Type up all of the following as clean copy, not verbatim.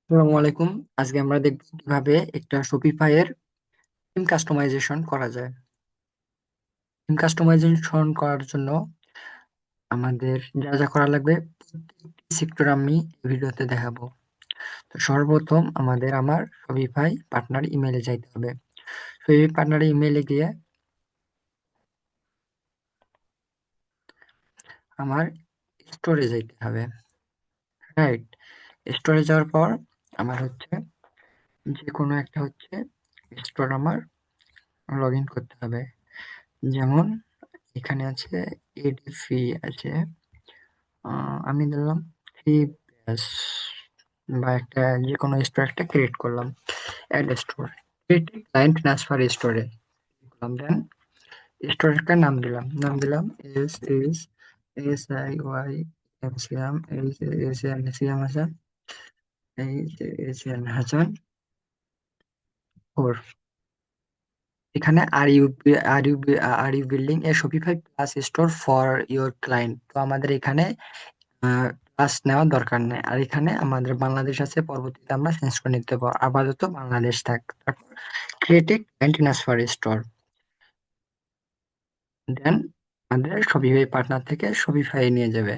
আসসালামু আলাইকুম। আজকে আমরা দেখব কিভাবে একটা শপিফাই এর থিম কাস্টমাইজেশন করা যায়। থিম কাস্টমাইজেশন করার জন্য আমাদের যা যা করা লাগবে প্রত্যেকটি সেক্টর আমি এই ভিডিওতে দেখাবো। তো সর্বপ্রথম আমার শপিফাই পার্টনার ইমেইলে যাইতে হবে। শপিফাই পার্টনার ইমেইলে গিয়ে আমার স্টোরে যাইতে হবে। রাইট, স্টোরে যাওয়ার পর আমার যে কোনো একটা স্টোর আমার লগ ইন করতে হবে। যেমন এখানে আছে, এডিফি আছে। আমি দিলাম থ্রি প্লাস বা একটা যে কোনো স্টোর একটা ক্রিয়েট করলাম। Add store, create client transfer স্টোরে করলাম। দেন স্টোরের নাম দিলাম S I Y MCM, ACM Hasan, ACM Hasan 4। এখানে are you building a Shopify plus store for your client. তো আমাদের এখানে ক্লাস নেওয়ার দরকার নেই। আর এখানে আমাদের বাংলাদেশ আছে, পরবর্তীতে আমরা চেঞ্জ করে নিতে পারবো। আপাতত বাংলাদেশ থাক। তারপর ক্রিয়েটিভ মেইনটেন্যান্স ফর স্টোর। দেন আমাদের শপিফাই পার্টনার থেকে শপিফাই নিয়ে যাবে।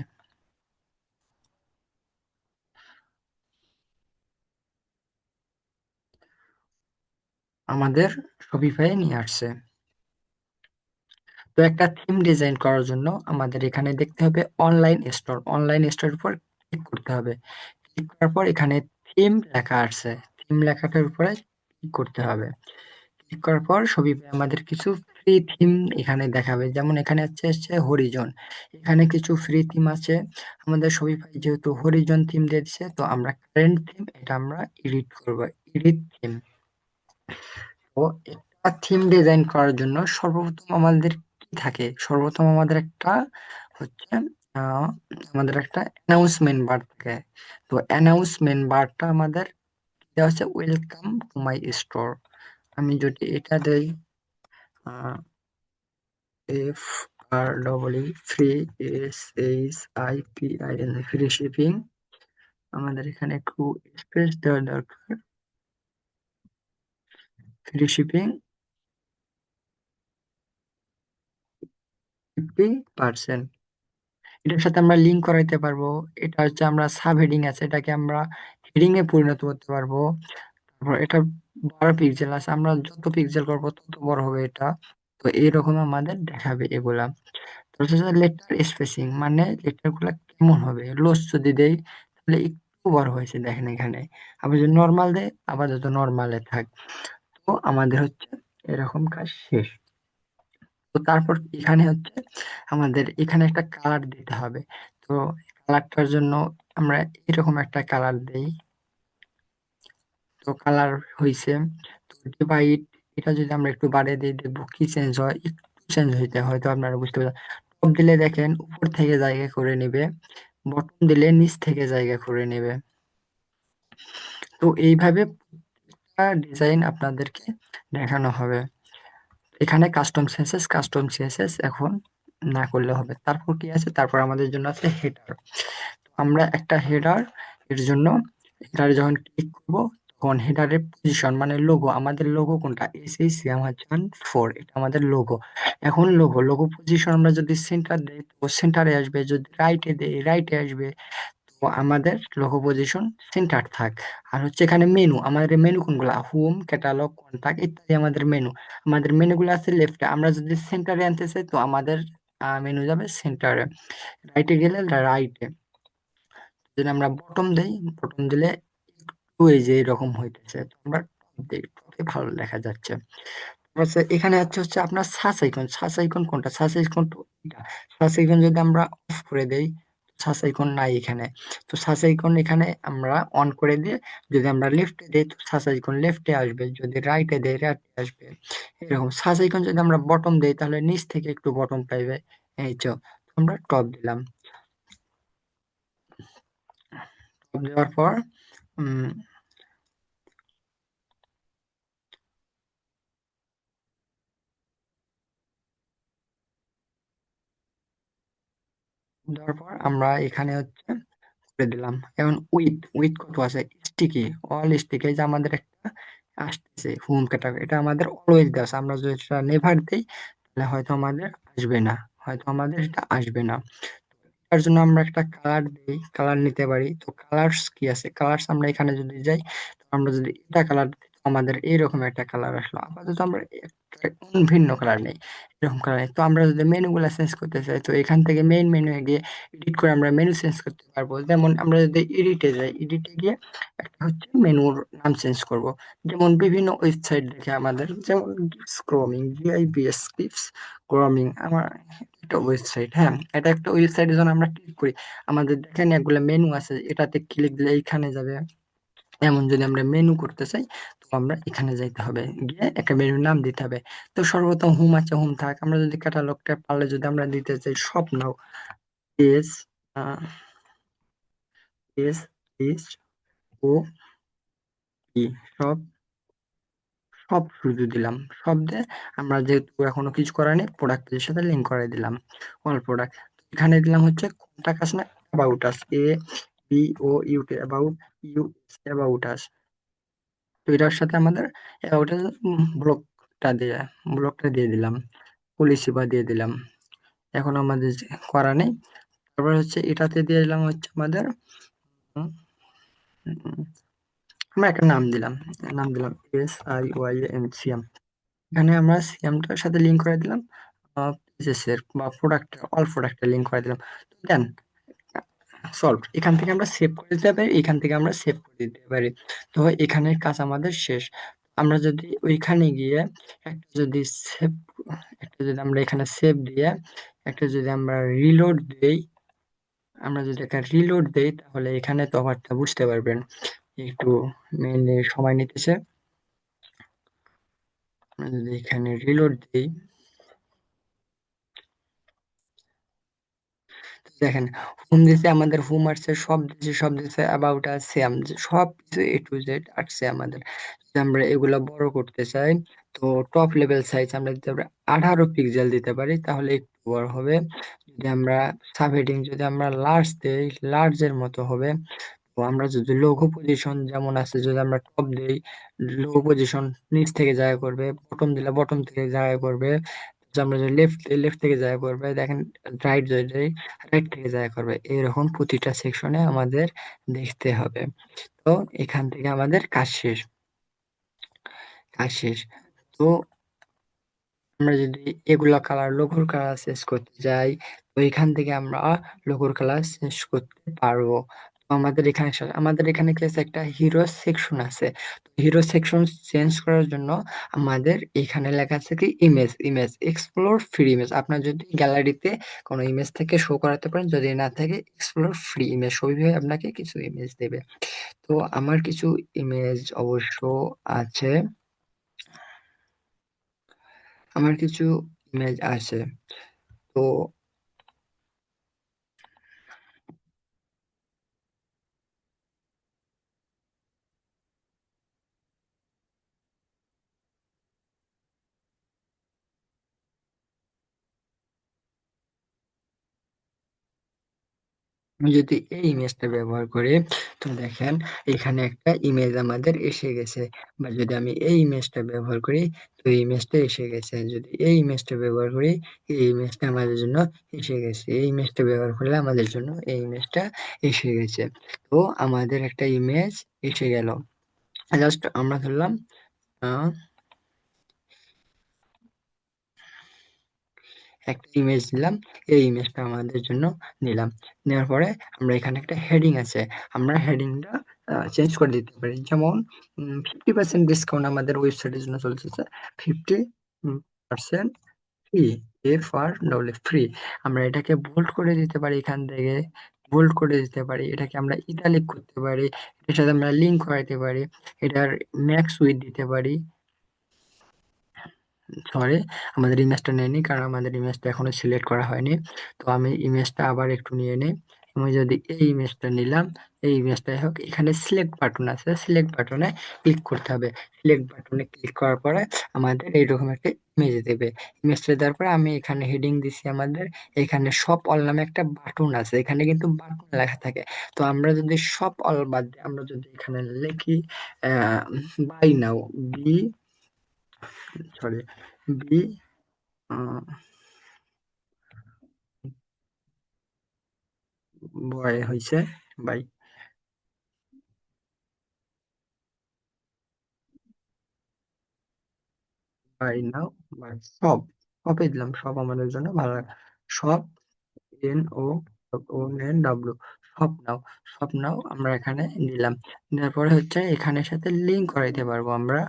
আমাদের শপিফাই নিয়ে আসছে। তো একটা থিম ডিজাইন করার জন্য আমাদের এখানে দেখতে হবে অনলাইন স্টোর। অনলাইন স্টোরের উপর ক্লিক করতে হবে। ক্লিক করার পর এখানে থিম লেখা আছে। থিম লেখাটার উপরে ক্লিক করতে হবে। ক্লিক করার পর শপিফাই আমাদের কিছু ফ্রি থিম এখানে দেখাবে। যেমন এখানে হচ্ছে হরিজন। এখানে কিছু ফ্রি থিম আছে। আমাদের শপিফাই যেহেতু হরিজন থিম দিয়েছে, তো আমরা কারেন্ট থিম এটা আমরা এডিট করব। Edit theme. তো একটা থিম ডিজাইন করার জন্য সর্বপ্রথম আমাদের কি থাকে? সর্বপ্রথম হচ্ছে আহ, আমাদের একটা অ্যানাউন্সমেন্ট বার থাকে। তো অ্যানাউন্সমেন্ট বারটা আমাদের দেওয়া হচ্ছে ওয়েলকাম টু মাই স্টোর। আমি যদি এটা দেই, F R double E, free, SHIPIN, free shipping. আমাদের এখানে একটু স্পেস দেওয়া দরকার। Free shipping 50%। এটার সাথে আমরা লিঙ্ক করাইতে পারবো। এটা আমরা সাব হেডিং আছে, এটাকে আমরা হেডিং এ পরিণত করতে পারবো। তারপর এটা 12 পিক্সেল আছে, আমরা যত পিক্সেল করবো তত বড় হবে এটা। তো এইরকম আমাদের দেখাবে এগুলা। তো হচ্ছে লেটার স্পেসিং, মানে লেটার গুলা কেমন হবে। লোড যদি দেই তাহলে একটু বড় হয়েছে, দেখেন এখানে। আবার যদি নর্মাল দেয়, আবার যত নর্মালে থাক। তো আমাদের এরকম কাজ শেষ। তো তারপর আমাদের এখানে একটা কালার দিতে হবে। তো কালারটার জন্য আমরা এরকম একটা কালার দেই। তো কালার হইছে। তো ডিভাইড, এটা যদি আমরা একটু বাড়িয়ে দিই, দেখবো কি চেঞ্জ হয়। একটু চেঞ্জ হইতে হয়তো আপনারা বুঝতে পারছেন। টপ দিলে দেখেন উপর থেকে জায়গা করে নেবে, বটম দিলে নিচ থেকে জায়গা করে নেবে। তো এইভাবে ডিজাইন আপনাদেরকে দেখানো হবে। এখানে কাস্টম সিএসএস এখন না করলে হবে। তারপর কি আছে? তারপর আমাদের জন্য আছে হেডার। আমরা একটা হেডার এর জন্য, হেডারে যখন ক্লিক করব, তখন হেডারের পজিশন মানে লোগো, আমাদের লোগো কোনটা? SHIAM4, এটা আমাদের লোগো। এখন লোগো পজিশন আমরা যদি সেন্টার দেই তো সেন্টারে আসবে, যদি রাইটে দেই রাইটে আসবে। তো আমাদের লোগো পজিশন সেন্টার থাক। আর এখানে মেনু, আমাদের মেনু কোনগুলা? হোম, ক্যাটালগ, কন্টাক্ট ইত্যাদি আমাদের মেনু। আমাদের মেনুগুলো আছে লেফটে। আমরা যদি সেন্টারে আনতে চাই তো আমাদের মেনু যাবে সেন্টারে। রাইটে গেলে রাইটে। যদি আমরা বটম দেই, বটম দিলে একটু এই যে এরকম হইতেছে। তো আমরা টপ দিই, টপে ভালো দেখা যাচ্ছে। আচ্ছা, এখানে আপনার সার্চ আইকন কোনটা? সার্চ আইকন যদি আমরা অফ করে দেই, সার্চ আইকন নাই এখানে। তো সার্চ আইকন এখানে আমরা অন করে দিয়ে যদি আমরা লেফটে দিই তো সার্চ আইকন লেফটে আসবে, যদি রাইটে দেই রাইটে আসবে। এরকম সার্চ আইকন যদি আমরা বটম দেই তাহলে নিচ থেকে একটু বটম পাইবে। এই তো আমরা টপ দিলাম। টপ দেওয়ার পর উম দেওয়ার পর আমরা এখানে করে দিলাম। এখন উইথ কত আছে? স্টিকি, অল স্টিকি, এই যে আমাদের একটা আসতেছে হোম ক্যাটাগরি, এটা আমাদের অলওয়েজ দেওয়া আছে। আমরা যদি এটা নেভার দেই তাহলে হয়তো আমাদের আসবে না, হয়তো আমাদের এটা আসবে না। তার জন্য আমরা একটা কালার দিই, কালার নিতে পারি। তো কালার্স কি আছে, কালার্স আমরা এখানে যদি যাই, তো আমরা যদি এটা কালার দিই তো আমাদের এইরকম একটা কালার আসলো। আপাতত আমরা একটা ভিন্ন কালার নেই, এরকম কালার নেই। তো আমরা যদি মেনু গুলা চেঞ্জ করতে চাই, তো এখান থেকে মেইন মেনু গিয়ে এডিট করে আমরা মেনু চেঞ্জ করতে পারবো। যেমন আমরা যদি এডিটে যাই, এডিটে গিয়ে একটা হচ্ছে মেনুর নাম চেঞ্জ করব। যেমন বিভিন্ন ওয়েবসাইট দেখে আমাদের, যেমন স্ক্রমিং, GIBS গিফস গ্রমিং, আমার একটা ওয়েবসাইট, হ্যাঁ, এটা একটা ওয়েবসাইটে যখন আমরা ক্লিক করি, আমাদের দেখেন এগুলো মেনু আছে, এটাতে ক্লিক দিলে এইখানে যাবে। এমন যদি আমরা মেনু করতে চাই, তো আমরা এখানে যাইতে হবে, গিয়ে একটা মেনুর নাম দিতে হবে। তো সর্বপ্রথম হোম আছে, হোম থাক। আমরা যদি ক্যাটালগটা পারলে যদি আমরা দিতে চাই সব now, S S H O P, সব, সব শুধু দিলাম, সব দিয়ে আমরা যেহেতু এখনো কিছু করা নেই, প্রোডাক্ট পেজের সাথে লিঙ্ক করে দিলাম, অল প্রোডাক্ট। এখানে দিলাম হচ্ছে কন্টাক্ট আস না about us, ABOUT, about you, about us. তো এটার সাথে আমাদের অ্যাবাউট ব্লকটা দিয়ে ব্লকটা দিয়ে দিলাম, পলিসি বা দিয়ে দিলাম। এখন আমাদের যে করা নেই, তারপর হচ্ছে এটাতে দিয়ে দিলাম হচ্ছে আমাদের উম, উম, আমরা একটা নাম দিলাম SIYAM। এখানে আমরা সিএমটার সাথে লিঙ্ক করে দিলাম, পেজেসের বা প্রোডাক্ট, অল প্রোডাক্টের লিঙ্ক করে দিলাম। দেন সলভ, এখান থেকে আমরা সেভ করে দিতে পারি, এখান থেকে আমরা সেভ করে দিতে পারি। তো এখানের কাজ আমাদের শেষ। আমরা যদি ওইখানে গিয়ে একটা যদি সেভ, একটা যদি আমরা এখানে সেভ দিয়ে একটা যদি আমরা রিলোড দেই, আমরা যদি একটা রিলোড দেই তাহলে এখানে তফাৎটা বুঝতে পারবেন। একটু মেনলি সময় নিতেছে। আমরা যদি এখানে রিলোড দিই, দেখেন হোম দিছে, আমাদের হোম আসছে, সব দিছে, সব দিছে, অ্যাবাউট আস সেম, সব কিছু A to Z আসছে আমাদের। যদি আমরা এগুলা বড় করতে চাই, তো টপ লেভেল সাইজ আমরা দিতে পারি 18 পিক্সেল দিতে পারি, তাহলে একটু বড় হবে। যদি আমরা সাব হেডিং যদি আমরা লার্জ দেই, লার্জের মতো হবে। তো আমরা যদি লঘু পজিশন যেমন আছে, যদি আমরা টপ দেই, লঘু পজিশন নিচ থেকে জায়গা করবে, বটম দিলে বটম থেকে জায়গা করবে। যে আমরা যদি লেফট দিই লেফট থেকে জায়গা করবে, দেখেন রাইট যদি দেই রাইট থেকে জায়গা করবে। এরকম প্রতিটা সেকশনে আমাদের দেখতে হবে। তো এখান থেকে আমাদের কাজ শেষ। তো আমরা যদি এগুলা কালার লোগোর কালার শেষ করতে যাই, তো এখান থেকে আমরা লোগোর কালার শেষ করতে পারবো। তো আমাদের এখানে কি আছে, একটা হিরো সেকশন আছে। তো হিরো সেকশন চেঞ্জ করার জন্য আমাদের এখানে লেখা আছে কি, ইমেজ এক্সপ্লোর ফ্রি ইমেজ। আপনার যদি গ্যালারিতে কোনো ইমেজ থেকে শো করাতে পারেন, যদি না থাকে এক্সপ্লোর ফ্রি ইমেজ, সবই ভাই আপনাকে কিছু ইমেজ দেবে। তো আমার কিছু ইমেজ অবশ্য আছে, আমার কিছু ইমেজ আছে। তো আমি যদি এই ইমেজটা ব্যবহার করি, তো দেখেন এখানে একটা ইমেজ আমাদের এসে গেছে। বা যদি আমি এই ইমেজটা ব্যবহার করি, তো এই ইমেজটা এসে গেছে। যদি এই ইমেজটা ব্যবহার করি, এই ইমেজটা আমাদের জন্য এসে গেছে। এই ইমেজটা ব্যবহার করলে আমাদের জন্য এই ইমেজটা এসে গেছে। তো আমাদের একটা ইমেজ এসে গেল। জাস্ট আমরা ধরলাম আহ, একটা ইমেজ নিলাম, এই ইমেজটা আমাদের জন্য নিলাম। নেওয়ার পরে আমরা এখানে একটা হেডিং আছে, আমরা হেডিংটা চেঞ্জ করে দিতে পারি। যেমন 50% ডিসকাউন্ট আমাদের ওয়েবসাইটের জন্য চলতেছে, 50% ফ্রি, FR ফ্রি। আমরা এটাকে বোল্ড করে দিতে পারি, এখান থেকে বোল্ড করে দিতে পারি, এটাকে আমরা ইটালিক করতে পারি, এটার সাথে আমরা লিঙ্ক করাইতে পারি, এটার ম্যাক্স উইথ দিতে পারি। সরি, আমাদের ইমেজটা নেয়নি কারণ আমাদের ইমেজটা এখনো সিলেক্ট করা হয়নি। তো আমি ইমেজটা আবার একটু নিয়ে নিই, আমি যদি এই ইমেজটা নিলাম, এই ইমেজটাই হোক, এখানে সিলেক্ট বাটন আছে, সিলেক্ট বাটনে ক্লিক করতে হবে। সিলেক্ট বাটনে ক্লিক করার পরে আমাদের এইরকম একটা ইমেজ দেবে। ইমেজটা দেওয়ার পরে আমি এখানে হেডিং দিছি আমাদের, এখানে শপ অল নামে একটা বাটন আছে, এখানে কিন্তু বাটন লেখা থাকে। তো আমরা যদি শপ অল বাদ দিয়ে আমরা যদি এখানে লিখি buy now, B sorry B boy হয়েছে, বাই বাই নাও, বাই সব, সবই দিলাম, সব আমাদের জন্য ভালো লাগে। সব NO ONW, স্বপ্নাও, স্বপ্নাও আমরা এখানে দিলাম। দেওয়ার পরে হচ্ছে এখানের সাথে লিঙ্ক করাইতে পারবো আমরা,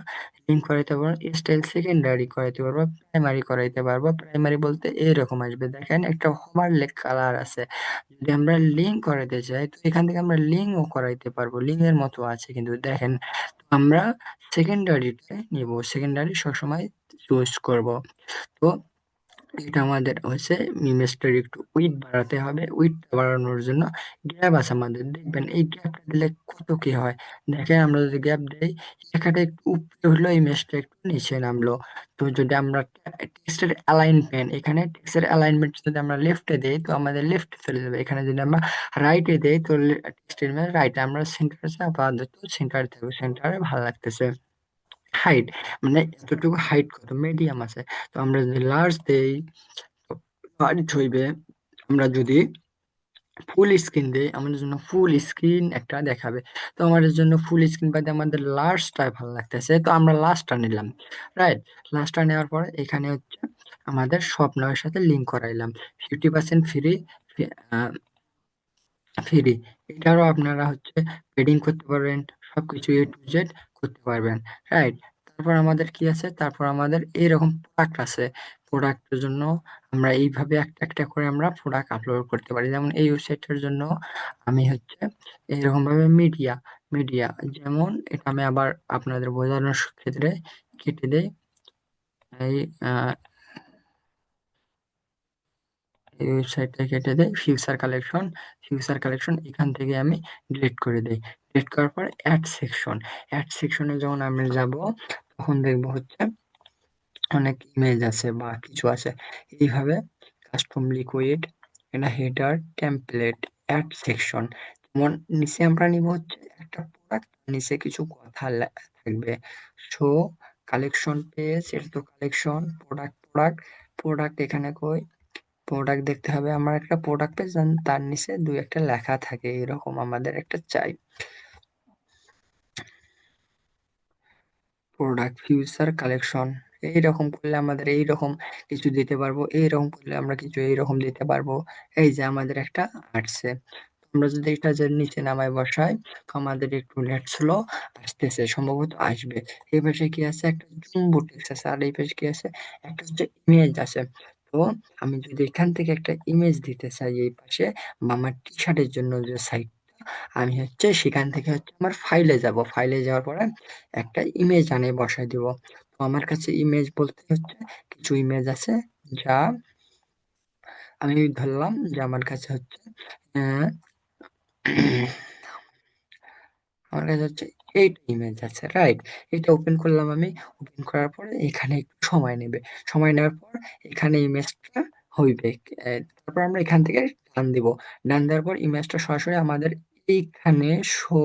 লিঙ্ক করাইতে পারবো, স্টাইল সেকেন্ডারি করাইতে পারবো, প্রাইমারি করাইতে পারবো। প্রাইমারি বলতে এরকম আসবে, দেখেন একটা হোভারলেক কালার আছে। যদি আমরা লিঙ্ক করাইতে চাই তো এখান থেকে আমরা লিঙ্কও করাইতে পারবো, লিঙ্কের মতো আছে কিন্তু দেখেন। আমরা সেকেন্ডারিতে নিব, সেকেন্ডারি সবসময় চুজ করব। তো এটা আমাদের হচ্ছে ইমেজটার একটু উইডথ বাড়াতে হবে। উইডথ বাড়ানোর জন্য গ্যাপ আছে আমাদের, দেখবেন এই গ্যাপটা দিলে কত কি হয়। দেখেন আমরা যদি গ্যাপ দেই, লেখাটা একটু উপরে হলো, ইমেজটা একটু নিচে নামলো। তো যদি আমরা টেক্সটের অ্যালাইনমেন্ট, এখানে টেক্সটের অ্যালাইনমেন্ট যদি আমরা লেফটে দেই তো আমাদের লেফটে চলে যাবে। এখানে যদি আমরা রাইটে দেই তো টেক্সটের রাইটে, আমরা সেন্টারে আপাতত সেন্টারে থাকবে, সেন্টারে ভালো লাগতেছে। হাইট, মানে এতটুকু হাইট কত মিডিয়াম আছে। তো আমরা যদি লার্জ দেই হাইট হইবে, আমরা যদি ফুল স্ক্রিন দেই আমাদের জন্য ফুল স্ক্রিন একটা দেখাবে। তো আমাদের জন্য ফুল স্ক্রিন বাদে আমাদের লাস্টটা ভালো লাগতেছে, তো আমরা লাস্টটা নিলাম। রাইট, লাস্টটা নেওয়ার পরে এখানে হচ্ছে আমাদের স্বপ্নের সাথে লিঙ্ক করাইলাম। 50% free, free. এটারও আপনারা হচ্ছে পেডিং করতে পারবেন, সবকিছু A to Z করতে পারবেন। রাইট, তারপর আমাদের কি আছে, তারপর আমাদের এইরকম প্রোডাক্ট আছে। প্রোডাক্টের জন্য আমরা এইভাবে একটা একটা করে আমরা প্রোডাক্ট আপলোড করতে পারি। যেমন এই ওয়েবসাইটের জন্য আমি হচ্ছে এইরকম ভাবে মিডিয়া, মিডিয়া যেমন এটা আমি আবার আপনাদের বোঝানোর ক্ষেত্রে কেটে দেই। এই এই ওয়েবসাইটটা কেটে দেই, ফিউচার কালেকশন, ফিউচার কালেকশন এখান থেকে আমি ডিলিট করে দেই। ডিলিট করার পর অ্যাড সেকশন, অ্যাড সেকশনে যখন আমি যাব তখন দেখবো হচ্ছে অনেক ইমেজ আছে বা কিছু আছে। এইভাবে কাস্টম লিকুইড, এটা হেডার, টেমপ্লেট, অ্যাড সেকশন। যেমন নিচে আমরা নিব হচ্ছে একটা প্রোডাক্ট, নিচে কিছু কথা থাকবে। শো কালেকশন পেজ, এটা তো কালেকশন, প্রোডাক্ট, প্রোডাক্ট, প্রোডাক্ট এখানে কই, প্রোডাক্ট দেখতে হবে আমার একটা প্রোডাক্ট পেজ, তার নিচে দুই একটা লেখা থাকে, এরকম আমাদের একটা চাই। প্রোডাক্ট ফিউচার কালেকশন, এইরকম করলে আমাদের এইরকম কিছু দিতে পারবো, এইরকম করলে আমরা কিছু এইরকম দিতে পারবো। এই যে আমাদের একটা আসছে। আমরা যদি এটা যে নিচে নামায় বসাই তো আমাদের একটু নেট স্লো আসতেছে, সম্ভবত আসবে। এই পাশে কি আছে, একটা জুম্বো টেক্সট আছে, আর এই পাশে কি আছে, একটা হচ্ছে ইমেজ আছে। তো আমি যদি এখান থেকে একটা ইমেজ দিতে চাই এই পাশে, বা আমার টি শার্টের জন্য যে সাইট, আমি হচ্ছে সেখান থেকে হচ্ছে আমার ফাইলে যাব, ফাইলে যাওয়ার পরে একটা ইমেজ আনে বসাই দিব। তো আমার কাছে ইমেজ বলতে হচ্ছে কিছু ইমেজ আছে, যা আমি ধরলাম যে আমার কাছে হচ্ছে আহ, আমার কাছে হচ্ছে এইটা ইমেজ আছে। রাইট, এটা ওপেন করলাম আমি, ওপেন করার পরে এখানে একটু সময় নেবে, সময় নেওয়ার পর এখানে ইমেজটা হইবে। তারপর আমরা এখান থেকে ডান দিব, ডান দেওয়ার পর ইমেজটা সরাসরি আমাদের এইখানে শো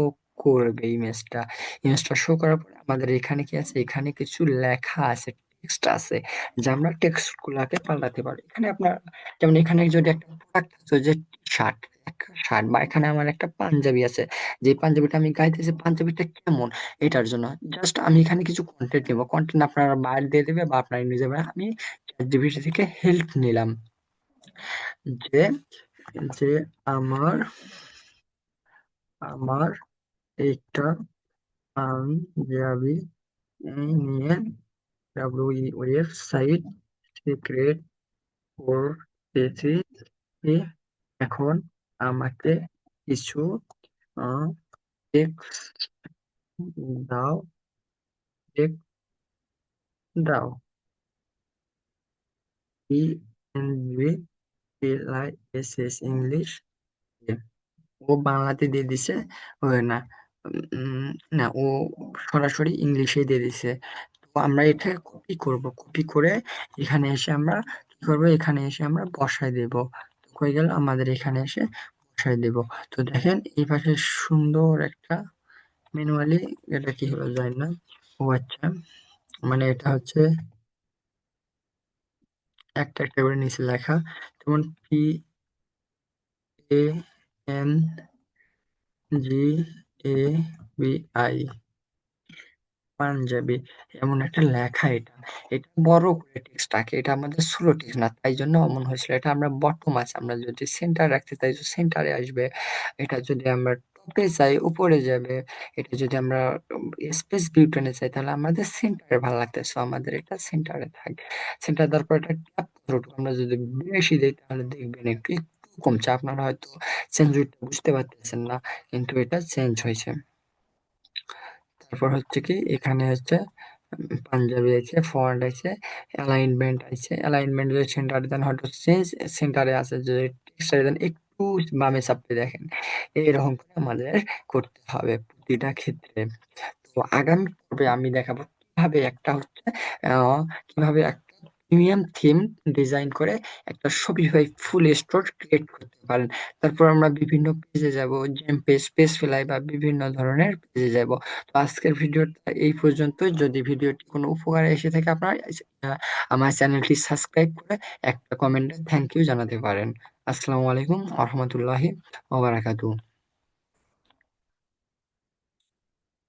করবে। ইমেজটা, ইমেজটা শো করার পর আমাদের এখানে কি আছে, এখানে কিছু লেখা আছে, টেক্সট আছে, যা আমরা টেক্সট গুলাকে পাল্টাতে পারি। এখানে আপনার যেমন এখানে যদি একটা প্রোডাক্ট আছে যে শার্ট, শার্ট, বা এখানে আমার একটা পাঞ্জাবি আছে, যে পাঞ্জাবিটা আমি গাইতেছি, পাঞ্জাবিটা কেমন, এটার জন্য জাস্ট আমি এখানে কিছু কন্টেন্ট নেবো, কন্টেন্ট আপনারা বাইরে দিয়ে দেবে বা আপনারা নিয়ে যাবেন। আমি ChatGPT থেকে হেল্প নিলাম যে যে আমার আমার একটা পাঞ্জাবি নিয়ে ওয়েবসাইট ক্রিয়েট করতেছি, এখন আমাকে কিছু টেক্সট দাও, টেক্সট দাও, PNG, LISS, ইংলিশ। ও বাংলাতে দিয়ে দিছে, ও না, উম, না ও সরাসরি ইংলিশে দিয়ে দিছে। তো আমরা এটা কপি করব, কপি করে এখানে এসে আমরা কি করব, এখানে এসে আমরা বসাই দেব। হয়ে গেল, আমাদের এখানে এসে বসাই দেব। তো দেখেন এই পাশে সুন্দর একটা ম্যানুয়ালি, এটা কি হলো যায় না। ও আচ্ছা, মানে এটা হচ্ছে একটা একটা করে নিচে লেখা, যেমন PANGABI, পাঞ্জাবি, এমন একটা লেখা। এটা এটা বড় করে টেক্সট থাকে, এটা আমাদের ছোট টেক্সট না, তাই জন্য অমন হয়েছিল। এটা আমরা বটম আছে, আমরা যদি সেন্টার রাখতে চাই তো সেন্টারে আসবে। এটা যদি আমরা টপে চাই উপরে যাবে। এটা যদি আমরা স্পেস বিউটনে চাই তাহলে আমাদের সেন্টারে ভালো লাগতেছে, আমাদের এটা সেন্টারে থাকবে। সেন্টার দেওয়ার পর এটা ট্যাপ আমরা যদি বেশি দিই তাহলে দেখবেন একটু একটু কমছে। আপনারা হয়তো চেঞ্জ বুঝতে পারতেছেন না, কিন্তু এটা চেঞ্জ হয়েছে। তারপর হচ্ছে কি এখানে হচ্ছে পাঞ্জাবি আছে, ফন্ট আছে, অ্যালাইনমেন্ট আছে। অ্যালাইনমেন্ট যদি সেন্টারে দেন হয়তো চেঞ্জ, সেন্টারে আছে যদি টেক্সটারে দেন একটু বামে চাপতে দেখেন। এইরকম করে আমাদের করতে হবে প্রতিটা ক্ষেত্রে। তো আগামী পর্বে আমি দেখাবো কিভাবে একটা হচ্ছে কিভাবে একটা প্রিমিয়াম থিম ডিজাইন করে একটা শপিফাই ফুল স্টোর ক্রিয়েট করতে পারেন। তারপর আমরা বিভিন্ন পেজে যাব, জেম পেজ, পেজ ফ্লাই বা বিভিন্ন ধরনের পেজে যাব। তো আজকের ভিডিওটা এই পর্যন্ত। যদি ভিডিওটি কোনো উপকারে এসে থাকে আপনার, আমার চ্যানেলটি সাবস্ক্রাইব করে একটা কমেন্টে থ্যাংক ইউ জানাতে পারেন। আসসালামু আলাইকুম ওয়া রাহমাতুল্লাহি ওয়া বারাকাতুহু।